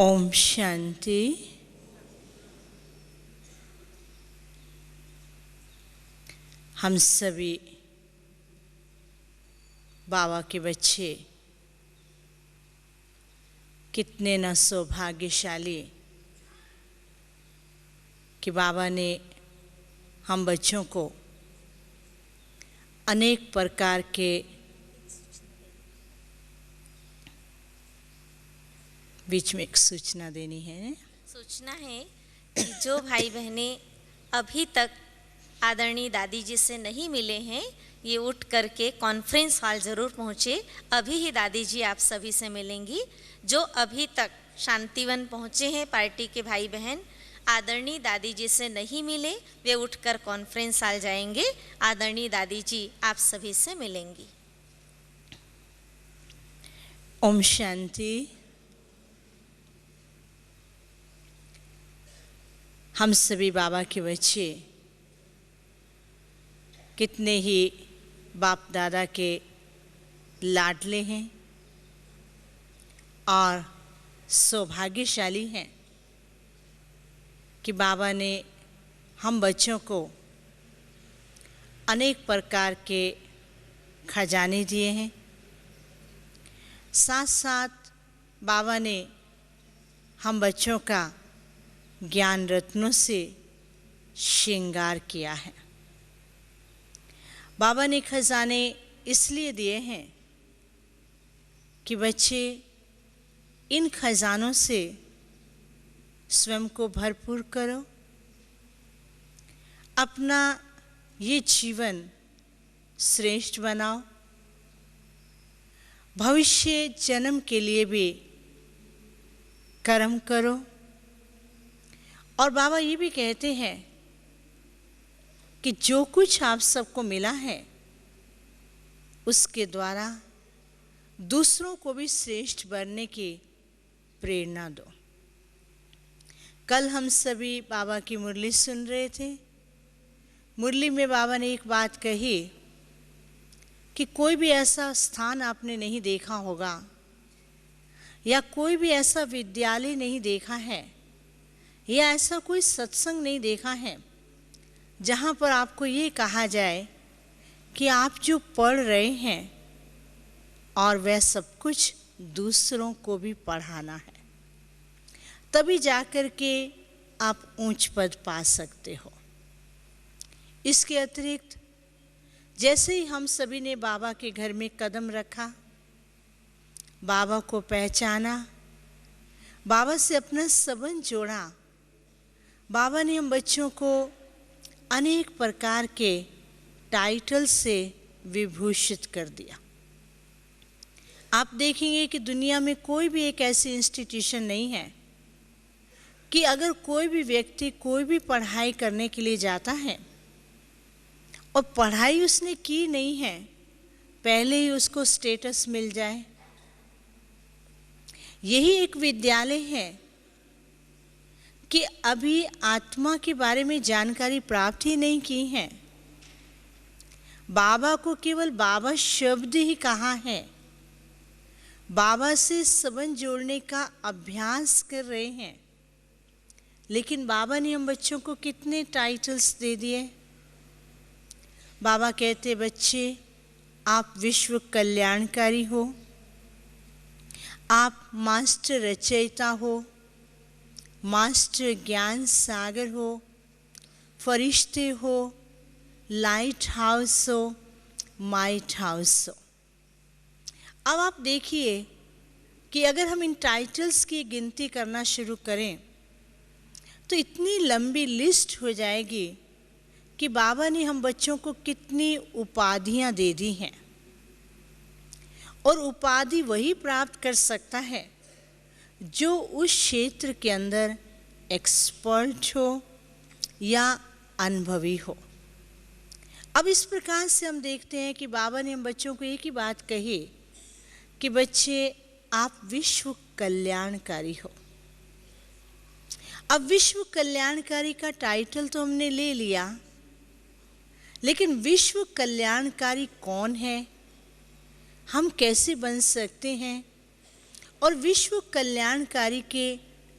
ओम शांति। हम सभी बाबा के बच्चे कितने न सौभाग्यशाली कि बाबा ने हम बच्चों को अनेक प्रकार के बीच में एक सूचना देनी है। सूचना है कि जो भाई बहनें अभी तक आदरणीय दादी जी से नहीं मिले हैं, ये उठ करके कॉन्फ्रेंस हॉल ज़रूर पहुँचे। अभी ही दादी जी आप सभी से मिलेंगी। जो अभी तक शांतिवन पहुँचे हैं पार्टी के भाई बहन, आदरणीय दादी जी से नहीं मिले, वे उठकर कॉन्फ्रेंस हॉल जाएंगे। आदरणीय दादी जी आप सभी से मिलेंगी। ओम शांति। हम सभी बाबा के बच्चे कितने ही बाप दादा के लाडले हैं और सौभाग्यशाली हैं कि बाबा ने हम बच्चों को अनेक प्रकार के खजाने दिए हैं। साथ साथ बाबा ने हम बच्चों का ज्ञान रत्नों से श्रृंगार किया है। बाबा ने खजाने इसलिए दिए हैं कि बच्चे इन खजानों से स्वयं को भरपूर करो, अपना ये जीवन श्रेष्ठ बनाओ, भविष्य जन्म के लिए भी कर्म करो। और बाबा ये भी कहते हैं कि जो कुछ आप सबको मिला है उसके द्वारा दूसरों को भी श्रेष्ठ बनने की प्रेरणा दो। कल हम सभी बाबा की मुरली सुन रहे थे। मुरली में बाबा ने एक बात कही कि कोई भी ऐसा स्थान आपने नहीं देखा होगा या कोई भी ऐसा विद्यालय नहीं देखा है या ऐसा कोई सत्संग नहीं देखा है जहाँ पर आपको ये कहा जाए कि आप जो पढ़ रहे हैं और वह सब कुछ दूसरों को भी पढ़ाना है, तभी जाकर के आप ऊंच पद पा सकते हो। इसके अतिरिक्त जैसे ही हम सभी ने बाबा के घर में कदम रखा, बाबा को पहचाना, बाबा से अपना संबंध जोड़ा, बाबा ने हम बच्चों को अनेक प्रकार के टाइटल से विभूषित कर दिया। आप देखेंगे कि दुनिया में कोई भी एक ऐसी इंस्टीट्यूशन नहीं है कि अगर कोई भी व्यक्ति कोई भी पढ़ाई करने के लिए जाता है और पढ़ाई उसने की नहीं है, पहले ही उसको स्टेटस मिल जाए। यही एक विद्यालय है कि अभी आत्मा के बारे में जानकारी प्राप्त ही नहीं की है। बाबा को केवल बाबा शब्द ही कहा है, बाबा से संबंध जोड़ने का अभ्यास कर रहे हैं, लेकिन बाबा ने हम बच्चों को कितने टाइटल्स दे दिए। बाबा कहते, बच्चे आप विश्व कल्याणकारी हो, आप मास्टर रचयिता हो, मास्टर ज्ञान सागर हो, फरिश्ते हो, लाइट हाउस हो, माइट हाउस हो। अब आप देखिए कि अगर हम इन टाइटल्स की गिनती करना शुरू करें तो इतनी लंबी लिस्ट हो जाएगी कि बाबा ने हम बच्चों को कितनी उपाधियां दे दी हैं। और उपाधि वही प्राप्त कर सकता है जो उस क्षेत्र के अंदर एक्सपर्ट हो या अनुभवी हो। अब इस प्रकार से हम देखते हैं कि बाबा ने हम बच्चों को एक ही बात कही कि बच्चे आप विश्व कल्याणकारी हो। अब विश्व कल्याणकारी का टाइटल तो हमने ले लिया, लेकिन विश्व कल्याणकारी कौन है, हम कैसे बन सकते हैं और विश्व कल्याणकारी के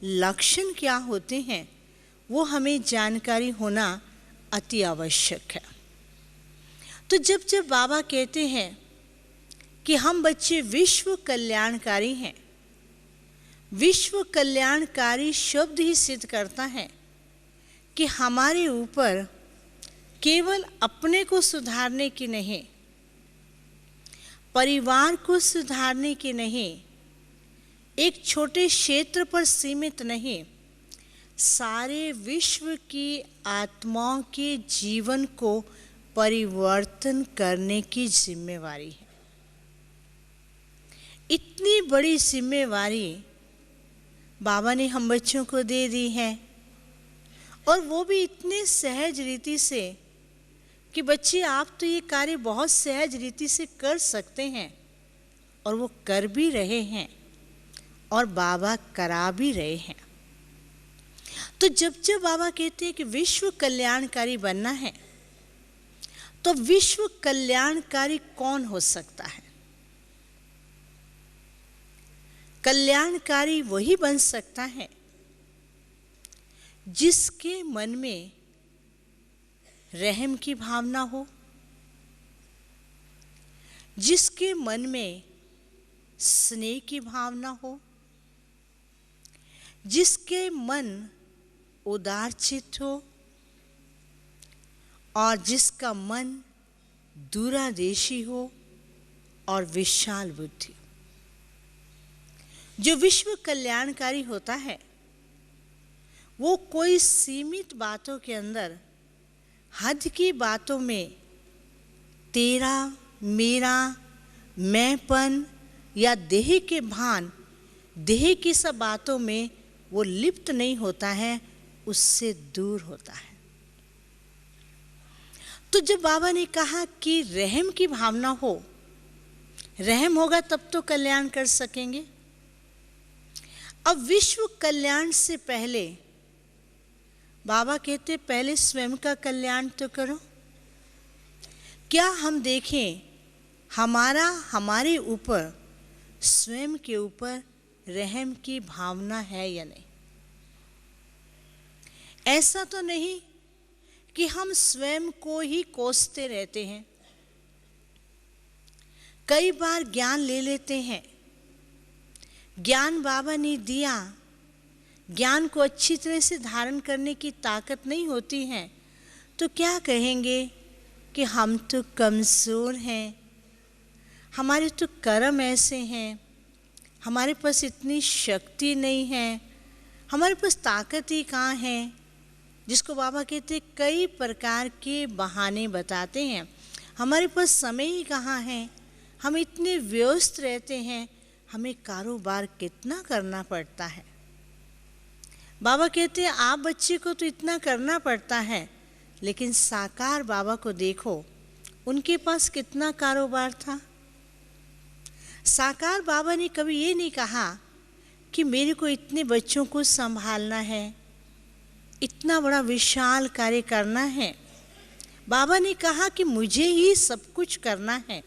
लक्षण क्या होते हैं वो हमें जानकारी होना अति आवश्यक है। तो जब जब बाबा कहते हैं कि हम बच्चे विश्व कल्याणकारी हैं, विश्व कल्याणकारी शब्द ही सिद्ध करता है कि हमारे ऊपर केवल अपने को सुधारने की नहीं, परिवार को सुधारने की नहीं, एक छोटे क्षेत्र पर सीमित नहीं, सारे विश्व की आत्माओं के जीवन को परिवर्तन करने की जिम्मेवारी है। इतनी बड़ी जिम्मेवारी बाबा ने हम बच्चों को दे दी है, और वो भी इतने सहज रीति से कि बच्चे आप तो ये कार्य बहुत सहज रीति से कर सकते हैं, और वो कर भी रहे हैं और बाबा करा भी रहे हैं। तो जब जब बाबा कहते हैं कि विश्व कल्याणकारी बनना है, तो विश्व कल्याणकारी कौन हो सकता है? कल्याणकारी वही बन सकता है जिसके मन में रहम की भावना हो, जिसके मन में स्नेह की भावना हो, जिसके मन उदारचित्त हो, और जिसका मन दूरादेशी हो और विशाल बुद्धि। जो विश्व कल्याणकारी होता है वो कोई सीमित बातों के अंदर, हद की बातों में तेरा, मेरा, मैंपन या देह के भान, देह की सब बातों में वो लिप्त नहीं होता है, उससे दूर होता है। तो जब बाबा ने कहा कि रहम की भावना हो, रहम होगा तब तो कल्याण कर सकेंगे। अब विश्व कल्याण से पहले बाबा कहते पहले स्वयं का कल्याण तो करो। क्या हम देखें हमारे ऊपर, स्वयं के ऊपर रहम की भावना है या नहीं? ऐसा तो नहीं कि हम स्वयं को ही कोसते रहते हैं। कई बार ज्ञान ले लेते हैं, ज्ञान बाबा ने दिया, ज्ञान को अच्छी तरह से धारण करने की ताकत नहीं होती है, तो क्या कहेंगे कि हम तो कमज़ोर हैं, हमारे तो कर्म ऐसे हैं, हमारे पास इतनी शक्ति नहीं है, हमारे पास ताकत ही कहाँ है। जिसको बाबा कहते कई प्रकार के बहाने बताते हैं, हमारे पास समय ही कहाँ है, हम इतने व्यस्त रहते हैं, हमें कारोबार कितना करना पड़ता है। बाबा कहते हैं आप बच्चे को तो इतना करना पड़ता है, लेकिन साकार बाबा को देखो, उनके पास कितना कारोबार था। साकार बाबा ने कभी ये नहीं कहा कि मेरे को इतने बच्चों को संभालना है, इतना बड़ा विशाल कार्य करना है। बाबा ने कहा कि मुझे ही सब कुछ करना है,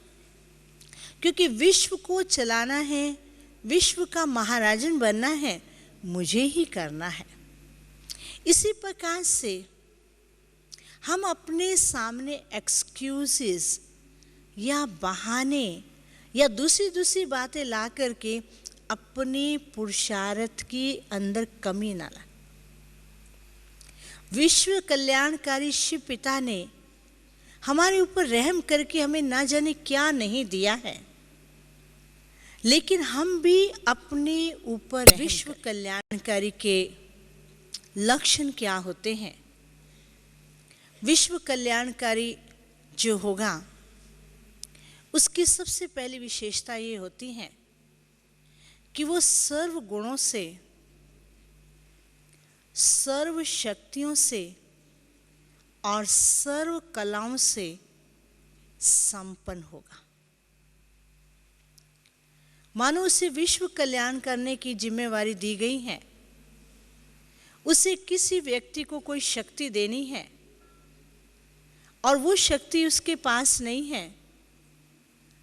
क्योंकि विश्व को चलाना है, विश्व का महाराजन बनना है, मुझे ही करना है। इसी प्रकार से हम अपने सामने एक्सक्यूजेस या बहाने या दूसरी बातें ला करके अपने पुरुषार्थ के अंदर कमी ना लाए। विश्व कल्याणकारी शिव पिता ने हमारे ऊपर रहम करके हमें ना जाने क्या नहीं दिया है, लेकिन हम भी अपने ऊपर विश्व कल्याणकारी के लक्षण क्या होते हैं। विश्व कल्याणकारी जो होगा उसकी सबसे पहली विशेषता ये होती है कि वो सर्व गुणों से, सर्व शक्तियों से और सर्व कलाओं से संपन्न होगा। मानो उसे विश्व कल्याण करने की जिम्मेवारी दी गई है, उसे किसी व्यक्ति को कोई शक्ति देनी है और वो शक्ति उसके पास नहीं है,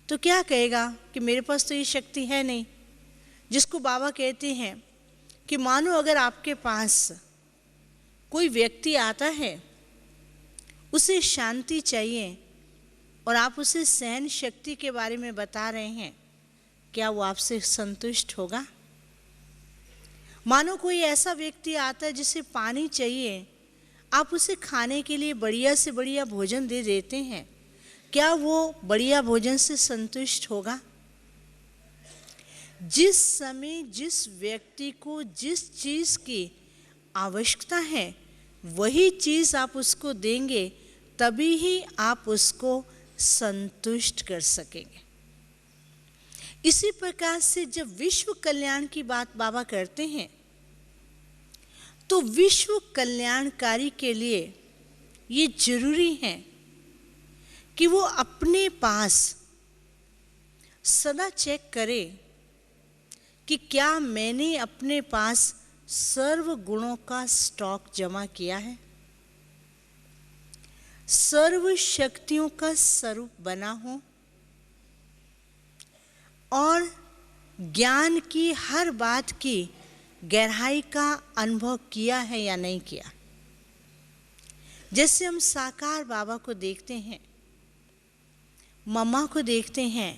तो क्या कहेगा कि मेरे पास तो ये शक्ति है नहीं। जिसको बाबा कहते हैं कि मानो अगर आपके पास कोई व्यक्ति आता है, उसे शांति चाहिए और आप उसे सहन शक्ति के बारे में बता रहे हैं, क्या वो आपसे संतुष्ट होगा? मानो कोई ऐसा व्यक्ति आता है जिसे पानी चाहिए, आप उसे खाने के लिए बढ़िया से बढ़िया भोजन दे देते हैं, क्या वो बढ़िया भोजन से संतुष्ट होगा? जिस समय जिस व्यक्ति को जिस चीज़ की आवश्यकता है वही चीज़ आप उसको देंगे, तभी ही आप उसको संतुष्ट कर सकेंगे। इसी प्रकार से जब विश्व कल्याण की बात बाबा करते हैं तो विश्व कल्याणकारी के लिए ये जरूरी है कि वो अपने पास सदा चेक करे कि क्या मैंने अपने पास सर्व गुणों का स्टॉक जमा किया है, सर्व शक्तियों का स्वरूप बना हो और ज्ञान की हर बात की गहराई का अनुभव किया है या नहीं किया। जैसे हम साकार बाबा को देखते हैं, मम्मा को देखते हैं,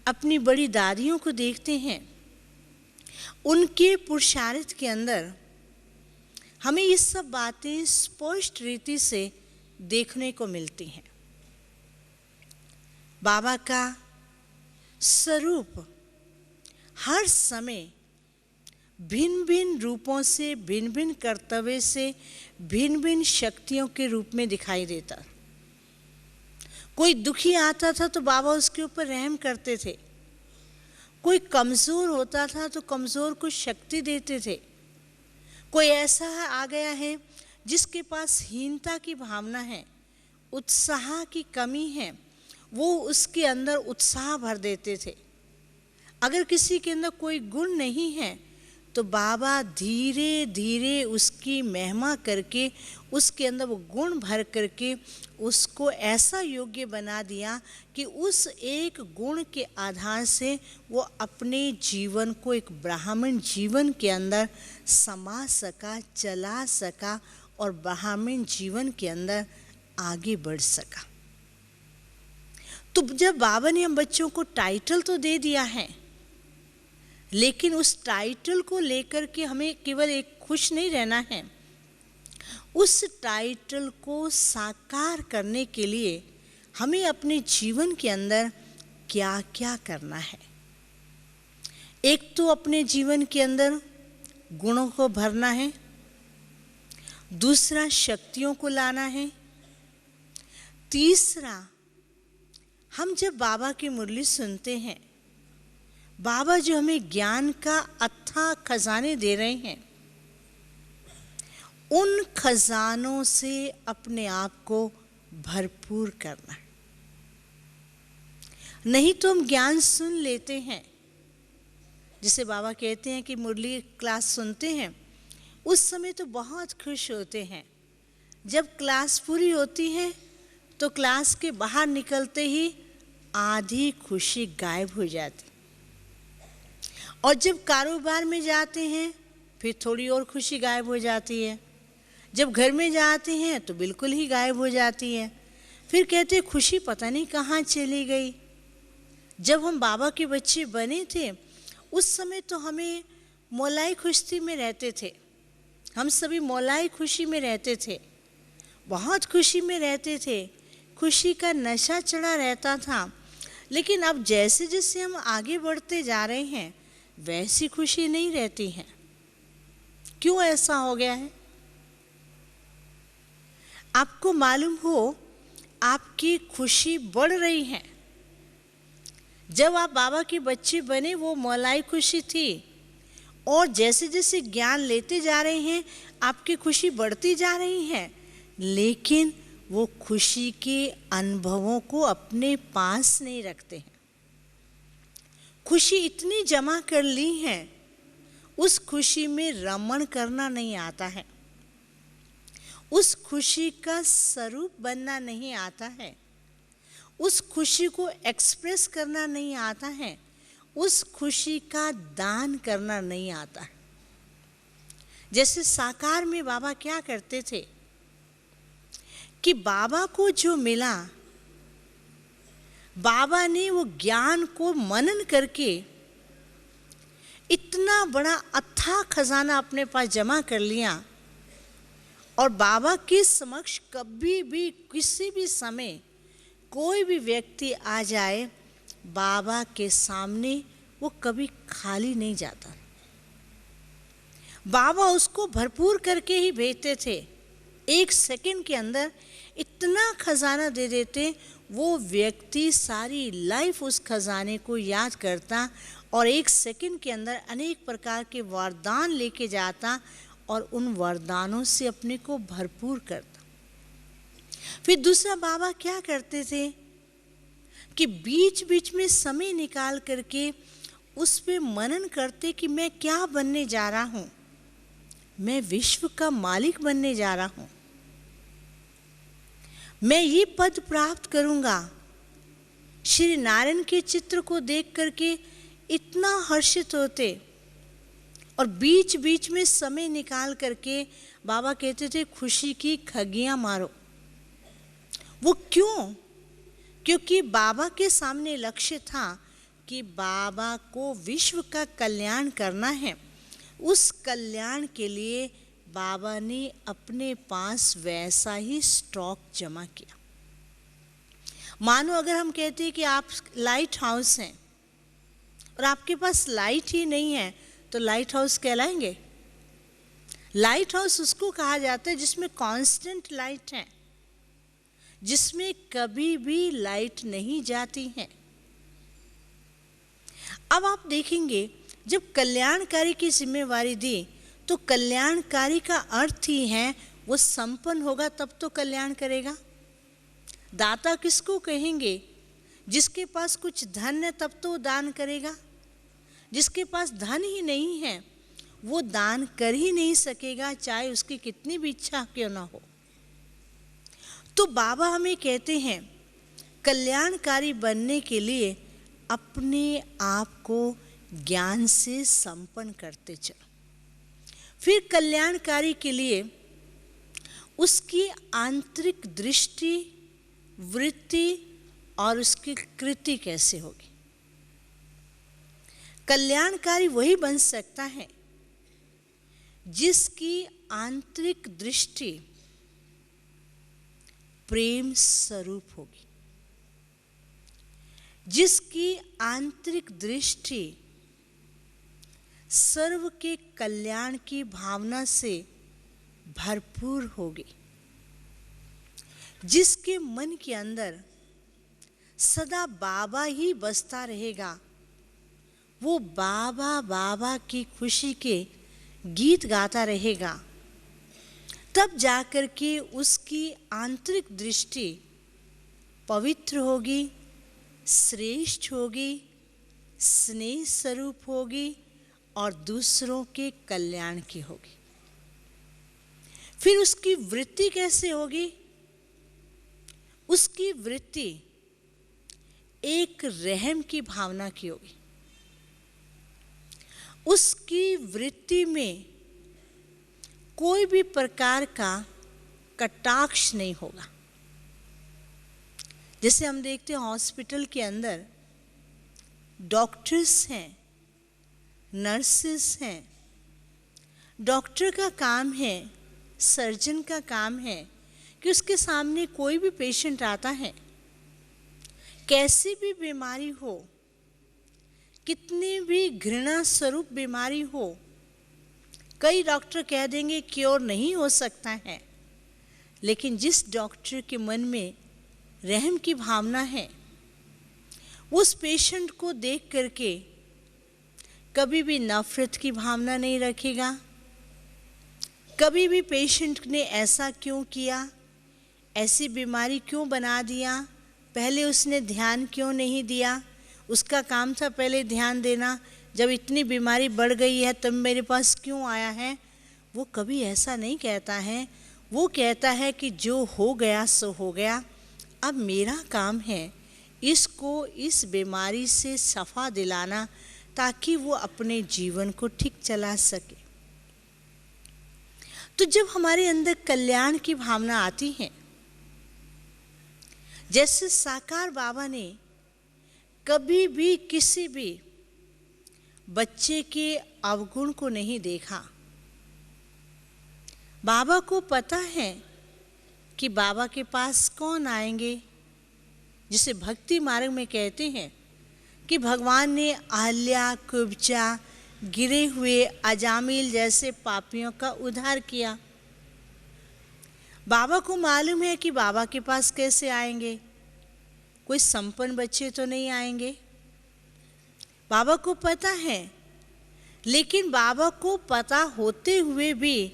अपनी बड़ी दादियों को देखते हैं, उनके पुरुषार्थ के अंदर हमें ये सब बातें स्पष्ट रीति से देखने को मिलती हैं। बाबा का स्वरूप हर समय भिन्न भिन्न रूपों से, भिन्न भिन्न कर्तव्य से, भिन्न भिन्न शक्तियों के रूप में दिखाई देता। कोई दुखी आता था तो बाबा उसके ऊपर रहम करते थे, कोई कमज़ोर होता था तो कमज़ोर को शक्ति देते थे, कोई ऐसा आ गया है जिसके पास हीनता की भावना है, उत्साह की कमी है, वो उसके अंदर उत्साह भर देते थे। अगर किसी के अंदर कोई गुण नहीं है तो बाबा धीरे धीरे उसकी महिमा करके उसके अंदर वो गुण भर करके उसको ऐसा योग्य बना दिया कि उस एक गुण के आधार से वो अपने जीवन को एक ब्राह्मण जीवन के अंदर समा सका, चला सका और ब्राह्मण जीवन के अंदर आगे बढ़ सका। तो जब बाबा ने हम बच्चों को टाइटल तो दे दिया है, लेकिन उस टाइटल को लेकर के हमें केवल एक खुश नहीं रहना है, उस टाइटल को साकार करने के लिए हमें अपने जीवन के अंदर क्या क्या करना है। एक तो अपने जीवन के अंदर गुणों को भरना है, दूसरा शक्तियों को लाना है, तीसरा हम जब बाबा की मुरली सुनते हैं, बाबा जो हमें ज्ञान का अथाह खजाने दे रहे हैं, उन खजानों से अपने आप को भरपूर करना। नहीं तो हम ज्ञान सुन लेते हैं, जिसे बाबा कहते हैं कि मुरली क्लास सुनते हैं, उस समय तो बहुत खुश होते हैं। जब क्लास पूरी होती है तो क्लास के बाहर निकलते ही आधी खुशी गायब हो जाती, और जब कारोबार में जाते हैं फिर थोड़ी और खुशी गायब हो जाती है, जब घर में जाते हैं तो बिल्कुल ही गायब हो जाती है। फिर कहते खुशी पता नहीं कहाँ चली गई। जब हम बाबा के बच्चे बने थे उस समय तो हमें मौलाई खुशी में रहते थे, हम सभी मौलाई खुशी में रहते थे, बहुत खुशी में रहते थे, खुशी का नशा चढ़ा रहता था। लेकिन अब जैसे जैसे हम आगे बढ़ते जा रहे हैं वैसी खुशी नहीं रहती है। क्यों ऐसा हो गया है? आपको मालूम हो आपकी खुशी बढ़ रही है। जब आप बाबा के बच्चे बने वो मौलाई खुशी थी, और जैसे जैसे ज्ञान लेते जा रहे हैं आपकी खुशी बढ़ती जा रही है, लेकिन वो खुशी के अनुभवों को अपने पास नहीं रखते हैं। खुशी इतनी जमा कर ली है, उस खुशी में रमण करना नहीं आता है, उस खुशी का स्वरूप बनना नहीं आता है, उस खुशी को एक्सप्रेस करना नहीं आता है, उस खुशी का दान करना नहीं आता है। जैसे साकार में बाबा क्या करते थे कि बाबा को जो मिला, बाबा ने वो ज्ञान को मनन करके इतना बड़ा अथाह खजाना अपने पास जमा कर लिया, और बाबा के समक्ष कभी भी किसी भी समय कोई भी व्यक्ति आ जाए, बाबा के सामने वो कभी खाली नहीं जाता। बाबा उसको भरपूर करके ही भेजते थे। एक सेकंड के अंदर इतना खजाना दे देते, वो व्यक्ति सारी लाइफ उस खजाने को याद करता और एक सेकंड के अंदर अनेक प्रकार के वरदान लेके जाता और उन वरदानों से अपने को भरपूर करता। फिर दूसरा बाबा क्या करते थे कि बीच बीच में समय निकाल करके उस पे मनन करते कि मैं क्या बनने जा रहा हूँ, मैं विश्व का मालिक बनने जा रहा हूँ, मैं ये पद प्राप्त करूँगा। श्री नारायण के चित्र को देख करके इतना हर्षित होते और बीच बीच में समय निकाल करके बाबा कहते थे खुशी की खगियाँ मारो। वो क्यों? क्योंकि बाबा के सामने लक्ष्य था कि बाबा को विश्व का कल्याण करना है। उस कल्याण के लिए बाबा ने अपने पास वैसा ही स्टॉक जमा किया। मानो अगर हम कहते हैं कि आप लाइट हाउस हैं और आपके पास लाइट ही नहीं है, तो लाइट हाउस कहलाएंगे? लाइट हाउस उसको कहा जाता है जिसमें कांस्टेंट लाइट है, जिसमें कभी भी लाइट नहीं जाती है। अब आप देखेंगे जब कल्याणकारी की जिम्मेवारी दी, तो कल्याणकारी का अर्थ ही है वो संपन्न होगा तब तो कल्याण करेगा। दाता किसको कहेंगे? जिसके पास कुछ धन है तब तो दान करेगा। जिसके पास धन ही नहीं है वो दान कर ही नहीं सकेगा, चाहे उसकी कितनी भी इच्छा क्यों ना हो। तो बाबा हमें कहते हैं कल्याणकारी बनने के लिए अपने आप को ज्ञान से संपन्न करते चलो। फिर कल्याणकारी के लिए उसकी आंतरिक दृष्टि, वृत्ति और उसकी कृति कैसे होगी। कल्याणकारी वही बन सकता है जिसकी आंतरिक दृष्टि प्रेम स्वरूप होगी, जिसकी आंतरिक दृष्टि सर्व के कल्याण की भावना से भरपूर होगी, जिसके मन के अंदर सदा बाबा ही बसता रहेगा। वो बाबा बाबा की खुशी के गीत गाता रहेगा। तब जाकर के उसकी आंतरिक दृष्टि पवित्र होगी, श्रेष्ठ होगी, स्नेह स्वरूप होगी और दूसरों के कल्याण की होगी। फिर उसकी वृत्ति कैसे होगी? उसकी वृत्ति एक रहम की भावना की होगी। उसकी वृत्ति में कोई भी प्रकार का कटाक्ष नहीं होगा। जैसे हम देखते हैं हॉस्पिटल के अंदर डॉक्टर्स हैं, नर्सेस हैं। डॉक्टर का काम है, सर्जन का काम है कि उसके सामने कोई भी पेशेंट आता है, कैसी भी बीमारी हो, कितनी भी घृणा स्वरूप बीमारी हो, कई डॉक्टर कह देंगे क्योर नहीं हो सकता है, लेकिन जिस डॉक्टर के मन में रहम की भावना है, उस पेशेंट को देख करके कभी भी नफरत की भावना नहीं रखेगा। कभी भी पेशेंट ने ऐसा क्यों किया, ऐसी बीमारी क्यों बना दिया, पहले उसने ध्यान क्यों नहीं दिया, उसका काम था पहले ध्यान देना, जब इतनी बीमारी बढ़ गई है तब मेरे पास क्यों आया है, वो कभी ऐसा नहीं कहता है। वो कहता है कि जो हो गया सो हो गया, अब मेरा काम है इसको इस बीमारी से शफा दिलाना ताकि वो अपने जीवन को ठीक चला सके। तो जब हमारे अंदर कल्याण की भावना आती है, जैसे साकार बाबा ने कभी भी किसी भी बच्चे के अवगुण को नहीं देखा। बाबा को पता है कि बाबा के पास कौन आएंगे। जिसे भक्ति मार्ग में कहते हैं कि भगवान ने अहल्या, कुब्जा, गिरे हुए अजामिल जैसे पापियों का उद्धार किया। बाबा को मालूम है कि बाबा के पास कैसे आएंगे, कोई संपन्न बच्चे तो नहीं आएंगे, बाबा को पता है। लेकिन बाबा को पता होते हुए भी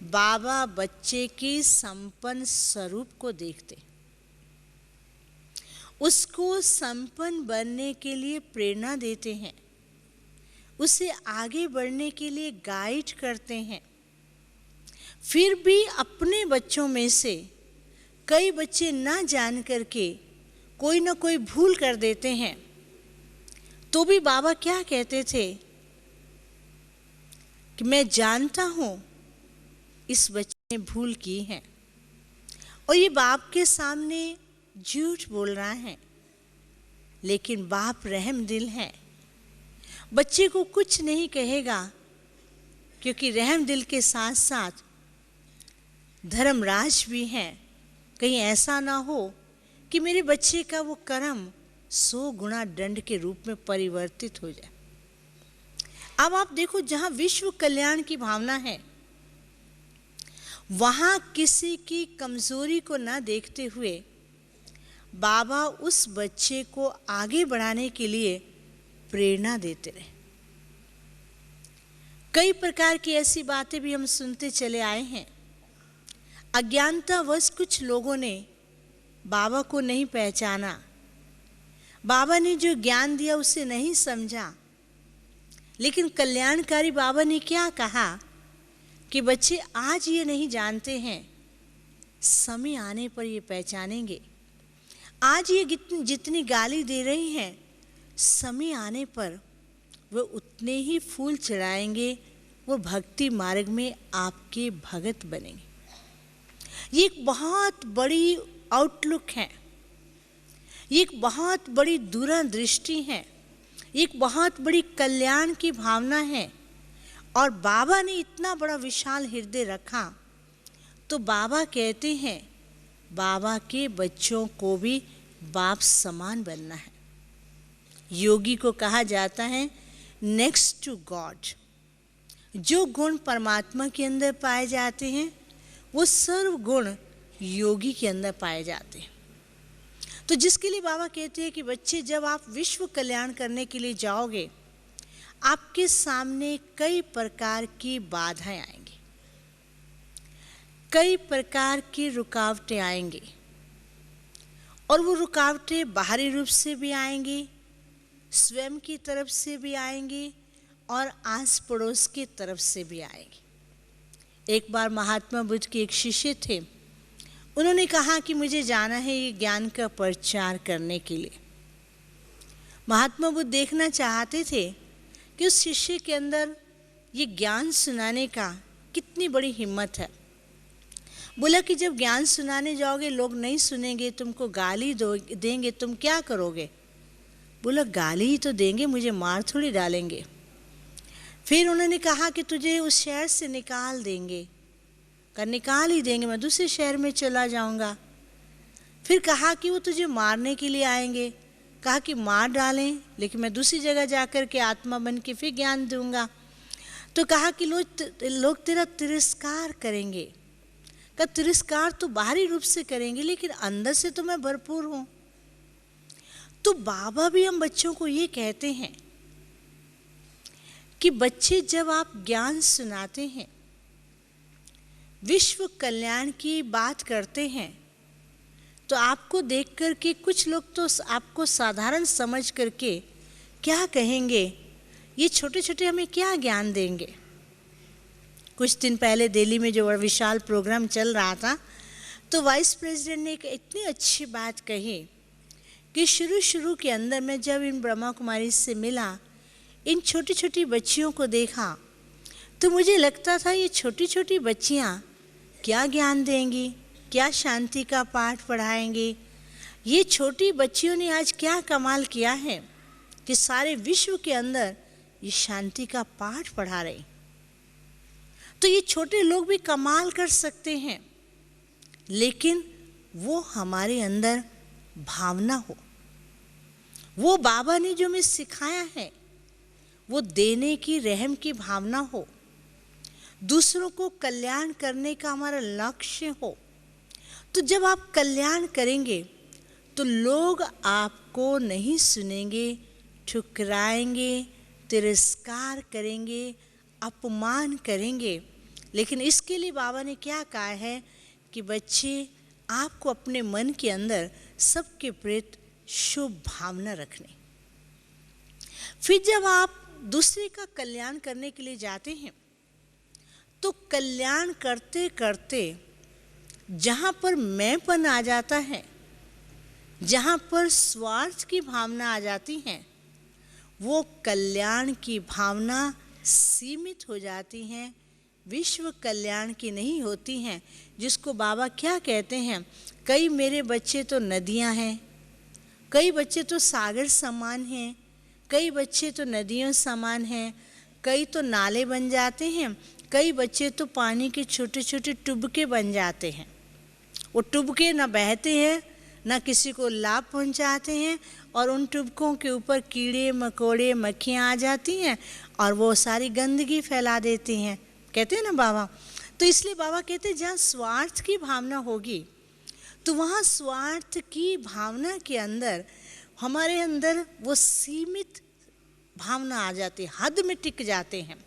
बाबा बच्चे के संपन्न स्वरूप को देखते, उसको संपन्न बनने के लिए प्रेरणा देते हैं, उसे आगे बढ़ने के लिए गाइड करते हैं। फिर भी अपने बच्चों में से कई बच्चे ना जान करके कोई ना कोई भूल कर देते हैं, तो भी बाबा क्या कहते थे कि मैं जानता हूं इस बच्चे ने भूल की है, और ये बाप के सामने झूठ बोल रहा है। लेकिन बाप रहम दिल है, बच्चे को कुछ नहीं कहेगा, क्योंकि रहम दिल के साथ साथ धर्मराज भी है। कहीं ऐसा ना हो कि मेरे बच्चे का वो कर्म 100 गुना दंड के रूप में परिवर्तित हो जाए। अब आप देखो, जहां विश्व कल्याण की भावना है, वहां किसी की कमजोरी को ना देखते हुए बाबा उस बच्चे को आगे बढ़ाने के लिए प्रेरणा देते रहे। कई प्रकार की ऐसी बातें भी हम सुनते चले आए हैं। अज्ञानतावश कुछ लोगों ने बाबा को नहीं पहचाना, बाबा ने जो ज्ञान दिया उसे नहीं समझा। लेकिन कल्याणकारी बाबा ने क्या कहा कि बच्चे आज ये नहीं जानते हैं, समय आने पर ये पहचानेंगे। आज ये जितनी गाली दे रही हैं, समय आने पर वो उतने ही फूल चढ़ाएंगे, वो भक्ति मार्ग में आपके भगत बनेंगे। ये एक बहुत बड़ी आउटलुक है, ये एक बहुत बड़ी दूरदृष्टि है, एक बहुत बड़ी कल्याण की भावना है। और बाबा ने इतना बड़ा विशाल हृदय रखा, तो बाबा कहते हैं बाबा के बच्चों को भी बाप समान बनना है। योगी को कहा जाता है नेक्स्ट टू गॉड। जो गुण परमात्मा के अंदर पाए जाते हैं, वो सर्व गुण योगी के अंदर पाए जाते हैं। तो जिसके लिए बाबा कहते हैं कि बच्चे, जब आप विश्व कल्याण करने के लिए जाओगे, आपके सामने कई प्रकार की बाधाएं आएंगी, कई प्रकार की रुकावटें आएंगी। और वो रुकावटें बाहरी रूप से भी आएंगी, स्वयं की तरफ से भी आएंगी, और आस पड़ोस की तरफ से भी आएंगी। एक बार महात्मा बुद्ध के एक शिष्य थे, उन्होंने कहा कि मुझे जाना है ये ज्ञान का प्रचार करने के लिए। महात्मा बुद्ध देखना चाहते थे कि उस शिष्य के अंदर ये ज्ञान सुनाने का कितनी बड़ी हिम्मत है। बोला कि जब ज्ञान सुनाने जाओगे, लोग नहीं सुनेंगे, तुमको गाली देंगे, तुम क्या करोगे? बोला गाली ही तो देंगे, मुझे मार थोड़ी डालेंगे। फिर उन्होंने कहा कि तुझे उस शहर से निकाल देंगे। कहा निकाल ही देंगे, मैं दूसरे शहर में चला जाऊंगा। फिर कहा कि वो तुझे मारने के लिए आएंगे। कहा कि मार डालें, लेकिन मैं दूसरी जगह जाकर के आत्मा बन के फिर ज्ञान दूंगा। तो कहा कि लोग तेरा तिरस्कार करेंगे। कहा तिरस्कार तो बाहरी रूप से करेंगे, लेकिन अंदर से तो मैं भरपूर हूं। तो बाबा भी हम बच्चों को ये कहते हैं कि बच्चे, जब आप ज्ञान सुनाते हैं, विश्व कल्याण की बात करते हैं, तो आपको देख करके कुछ लोग तो आपको साधारण समझ करके क्या कहेंगे, ये छोटे छोटे हमें क्या ज्ञान देंगे। कुछ दिन पहले दिल्ली में जो विशाल प्रोग्राम चल रहा था, तो वाइस प्रेसिडेंट ने एक इतनी अच्छी बात कही कि शुरू के अंदर मैं जब इन ब्रह्मा कुमारी से मिला, इन छोटी छोटी बच्चियों को देखा, तो मुझे लगता था ये छोटी छोटी बच्चियाँ क्या ज्ञान देंगी, क्या शांति का पाठ पढ़ाएंगी। ये छोटी बच्चियों ने आज क्या कमाल किया है कि सारे विश्व के अंदर ये शांति का पाठ पढ़ा रहे। तो ये छोटे लोग भी कमाल कर सकते हैं, लेकिन वो हमारे अंदर भावना हो, वो बाबा ने जो हमें सिखाया है वो देने की, रहम की भावना हो, दूसरों को कल्याण करने का हमारा लक्ष्य हो। तो जब आप कल्याण करेंगे तो लोग आपको नहीं सुनेंगे, ठुकराएंगे, तिरस्कार करेंगे, अपमान करेंगे। लेकिन इसके लिए बाबा ने क्या कहा है कि बच्चे, आपको अपने मन के अंदर सबके प्रति शुभ भावना रखनी। फिर जब आप दूसरे का कल्याण करने के लिए जाते हैं तो कल्याण करते करते जहाँ पर मैंपन आ जाता है, जहाँ पर स्वार्थ की भावना आ जाती है, वो कल्याण की भावना सीमित हो जाती हैं, विश्व कल्याण की नहीं होती हैं। जिसको बाबा क्या कहते हैं, कई मेरे बच्चे तो नदियाँ हैं, कई बच्चे तो सागर समान हैं, कई बच्चे तो नदियों समान हैं, कई तो नाले बन जाते हैं, कई बच्चे तो पानी के छोटे छोटे टुबके बन जाते हैं। वो टुबके ना बहते हैं ना किसी को लाभ पहुंचाते हैं, और उन टुबकों के ऊपर कीड़े मकोड़े मक्खियाँ आ जाती हैं और वो सारी गंदगी फैला देती हैं, कहते हैं ना बाबा। तो इसलिए बाबा कहते हैं जहाँ स्वार्थ की भावना होगी तो वहाँ स्वार्थ की भावना के अंदर हमारे अंदर वो सीमित भावना आ जाती है, हद में टिक जाते हैं।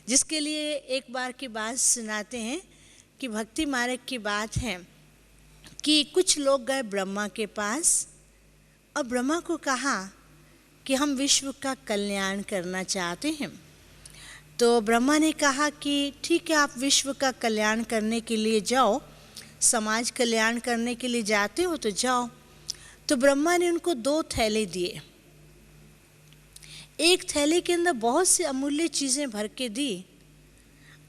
जिसके लिए एक बार की बात सुनाते हैं कि भक्ति मार्ग की बात है कि कुछ लोग गए ब्रह्मा के पास और ब्रह्मा को कहा कि हम विश्व का कल्याण करना चाहते हैं। तो ब्रह्मा ने कहा कि ठीक है, आप विश्व का कल्याण करने के लिए जाओ, समाज कल्याण करने के लिए जाते हो तो जाओ। तो ब्रह्मा ने उनको 2 थैले दिए। एक थैले के अंदर बहुत सी अमूल्य चीज़ें भर के दी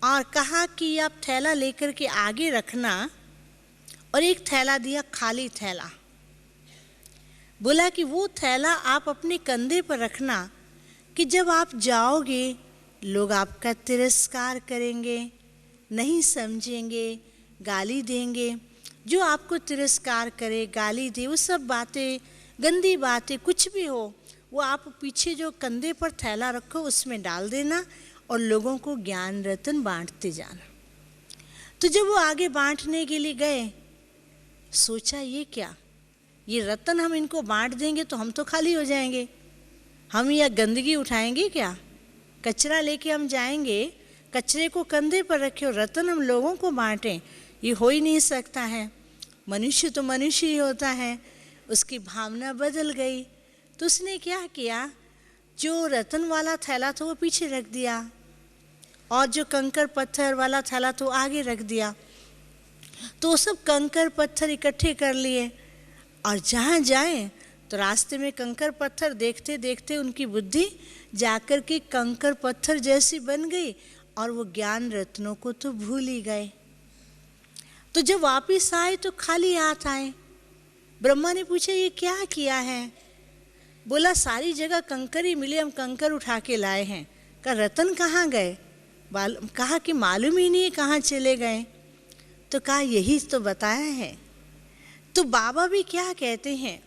और कहा कि आप थैला लेकर के आगे रखना, और एक थैला दिया, खाली थैला। बोला कि वो थैला आप अपने कंधे पर रखना कि जब आप जाओगे लोग आपका तिरस्कार करेंगे, नहीं समझेंगे, गाली देंगे। जो आपको तिरस्कार करे, गाली दे, वो सब बातें, गंदी बातें कुछ भी हो, वो आप पीछे जो कंधे पर थैला रखो उसमें डाल देना और लोगों को ज्ञान रतन बांटते जाना। तो जब वो आगे बांटने के लिए गए, सोचा ये क्या, ये रतन हम इनको बांट देंगे तो हम तो खाली हो जाएंगे, हम यह गंदगी उठाएंगे क्या, कचरा लेके हम जाएंगे, कचरे को कंधे पर रखे और रतन हम लोगों को बांटें, ये हो ही नहीं सकता है। मनुष्य तो मनुष्य ही होता है। उसकी भावना बदल गई। तो उसने क्या किया, जो रतन वाला थैला था वो पीछे रख दिया और जो कंकर पत्थर वाला थैला तो आगे रख दिया। तो वो सब कंकर पत्थर इकट्ठे कर लिए और जहाँ जाए तो रास्ते में कंकर पत्थर देखते देखते उनकी बुद्धि जाकर के कंकर पत्थर जैसी बन गई और वो ज्ञान रत्नों को तो भूल ही गए। तो जब वापिस आए तो खाली हाथ आए। ब्रह्मा ने पूछा ये क्या किया है? बोला सारी जगह कंकर ही मिले, हम कंकर उठा के लाए हैं। कहा रतन कहाँ गए? कहा कि मालूम ही नहीं है कहाँ चले गए। तो कहा यही तो बताया है। तो बाबा भी क्या कहते हैं,